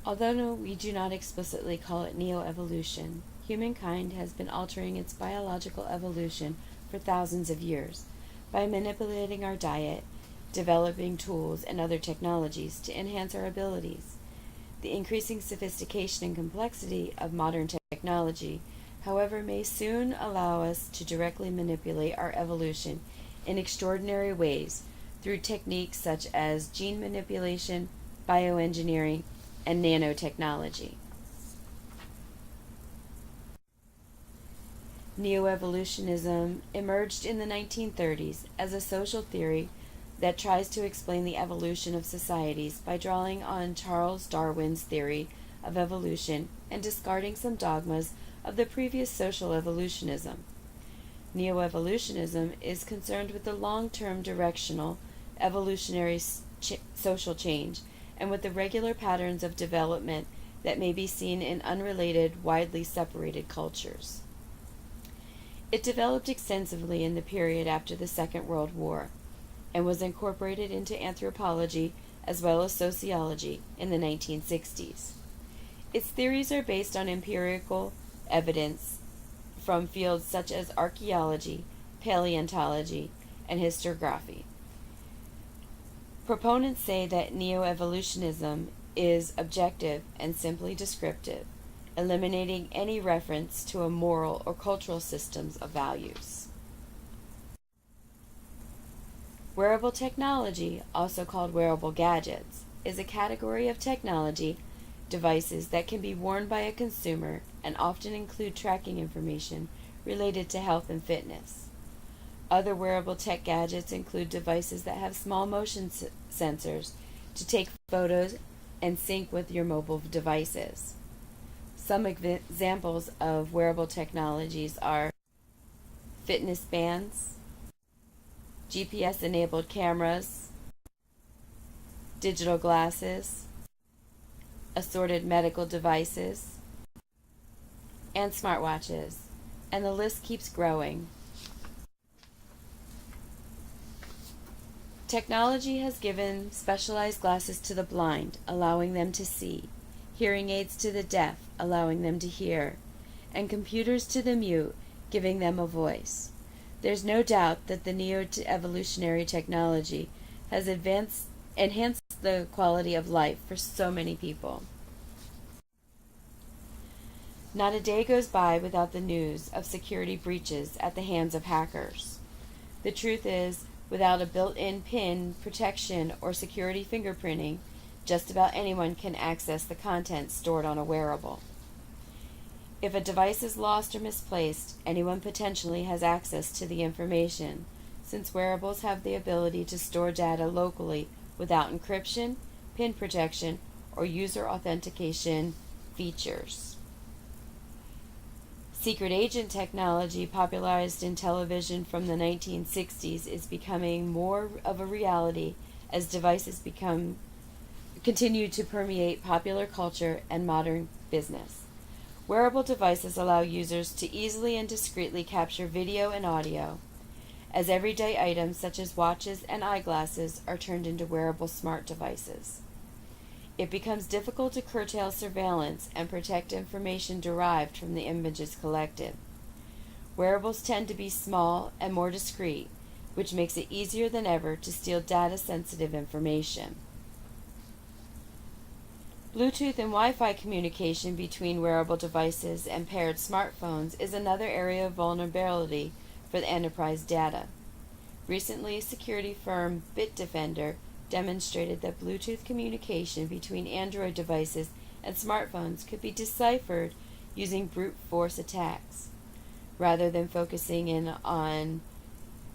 Although we do not explicitly call it neoevolution, humankind has been altering its biological evolution for thousands of years by manipulating our diet, developing tools and other technologies to enhance our abilities. The increasing sophistication and complexity of modern technology, however, may soon allow us to directly manipulate our evolution in extraordinary ways through techniques such as gene manipulation, bioengineering, and nanotechnology. Neoevolutionism emerged in the 1930s as a social theory that tries to explain the evolution of societies by drawing on Charles Darwin's theory of evolution and discarding some dogmas of the previous social evolutionism. Neoevolutionism is concerned with the long-term directional evolutionary social change and with the regular patterns of development that may be seen in unrelated, widely separated cultures. It developed extensively in the period after the Second World War and was incorporated into anthropology as well as sociology in the 1960s. Its theories are based on empirical evidence from fields such as archaeology, paleontology, and historiography. Proponents say that neoevolutionism is objective and simply descriptive, eliminating any reference to a moral or cultural systems of values. Wearable technology, also called wearable gadgets, is a category of technology devices that can be worn by a consumer and often include tracking information related to health and fitness. Other wearable tech gadgets include devices that have small motion sensors to take photos and sync with your mobile devices. Some examples of wearable technologies are fitness bands, GPS-enabled cameras, digital glasses, assorted medical devices, and smartwatches, and the list keeps growing. Technology has given specialized glasses to the blind, allowing them to see, hearing aids to the deaf, allowing them to hear, and computers to the mute, giving them a voice. There's no doubt that the neo-evolutionary technology has enhanced the quality of life for so many people. Not a day goes by without the news of security breaches at the hands of hackers. The truth is, without a built-in PIN protection or security fingerprinting, just about anyone can access the content stored on a wearable. If a device is lost or misplaced, anyone potentially has access to the information, since wearables have the ability to store data locally without encryption, PIN protection, or user authentication features. Secret agent technology, popularized in television from the 1960s, is becoming more of a reality as devices continue to permeate popular culture and modern business. Wearable devices allow users to easily and discreetly capture video and audio, as everyday items such as watches and eyeglasses are turned into wearable smart devices. It becomes difficult to curtail surveillance and protect information derived from the images collected. Wearables tend to be small and more discreet, which makes it easier than ever to steal data-sensitive information. Bluetooth and Wi-Fi communication between wearable devices and paired smartphones is another area of vulnerability for the enterprise data. Recently, security firm Bitdefender demonstrated that Bluetooth communication between Android devices and smartphones could be deciphered using brute force attacks. Rather than focusing in on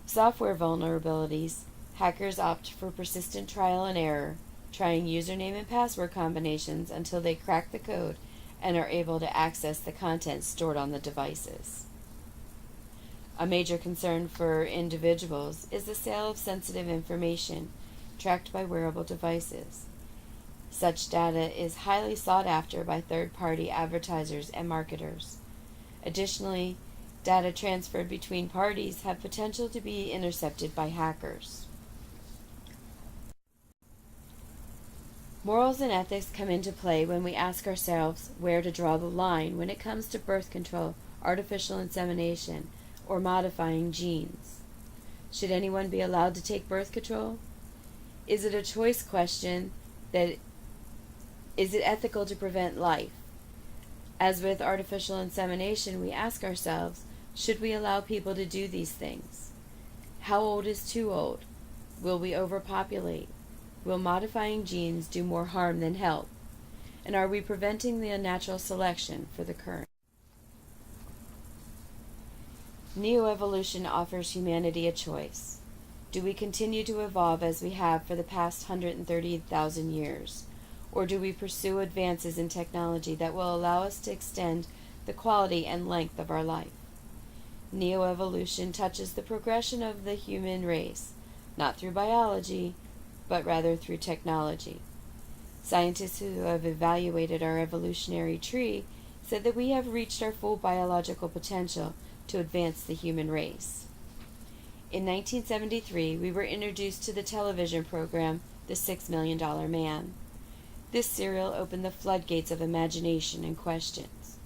software vulnerabilities, hackers opt for persistent trial and error, trying username and password combinations until they crack the code and are able to access the content stored on the devices. A major concern for individuals is the sale of sensitive information tracked by wearable devices. Such data is highly sought after by third-party advertisers and marketers. Additionally, data transferred between parties have potential to be intercepted by hackers. Morals and ethics come into play when we ask ourselves where to draw the line when it comes to birth control, artificial insemination, or modifying genes. Should anyone be allowed to take birth control? Is it a choice question that is it ethical to prevent life? As with artificial insemination, we ask ourselves, should we allow people to do these things? How old is too old? Will we overpopulate? Will modifying genes do more harm than help? And are we preventing the unnatural selection for the current? Neo-evolution offers humanity a choice. Do we continue to evolve as we have for the past 130,000 years? Or do we pursue advances in technology that will allow us to extend the quality and length of our life? Neo-evolution touches the progression of the human race, not through biology, but rather through technology. Scientists who have evaluated our evolutionary tree said that we have reached our full biological potential to advance the human race. In 1973, we were introduced to the television program The $6 Million Man. This serial opened the floodgates of imagination and questions.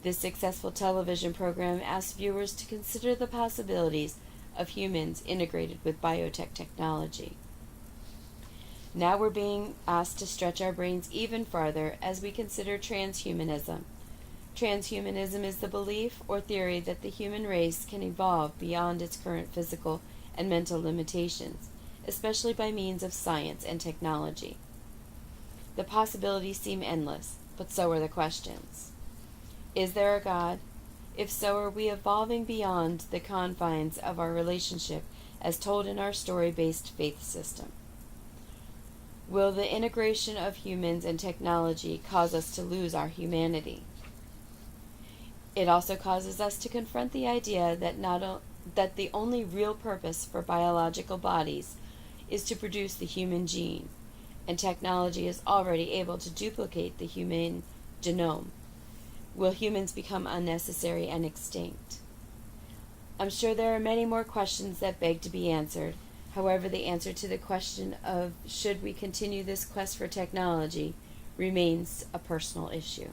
This successful television program asked viewers to consider the possibilities of humans integrated with biotech technology. Now we're being asked to stretch our brains even farther as we consider transhumanism. Transhumanism is the belief or theory that the human race can evolve beyond its current physical and mental limitations, especially by means of science and technology. The possibilities seem endless, but so are the questions. Is there a God? If so, are we evolving beyond the confines of our relationship as told in our story-based faith system? Will the integration of humans and technology cause us to lose our humanity? It also causes us to confront the idea that the only real purpose for biological bodies is to produce the human gene, and technology is already able to duplicate the human genome. Will humans become unnecessary and extinct? I'm sure there are many more questions that beg to be answered. However, the answer to the question of should we continue this quest for technology remains a personal issue.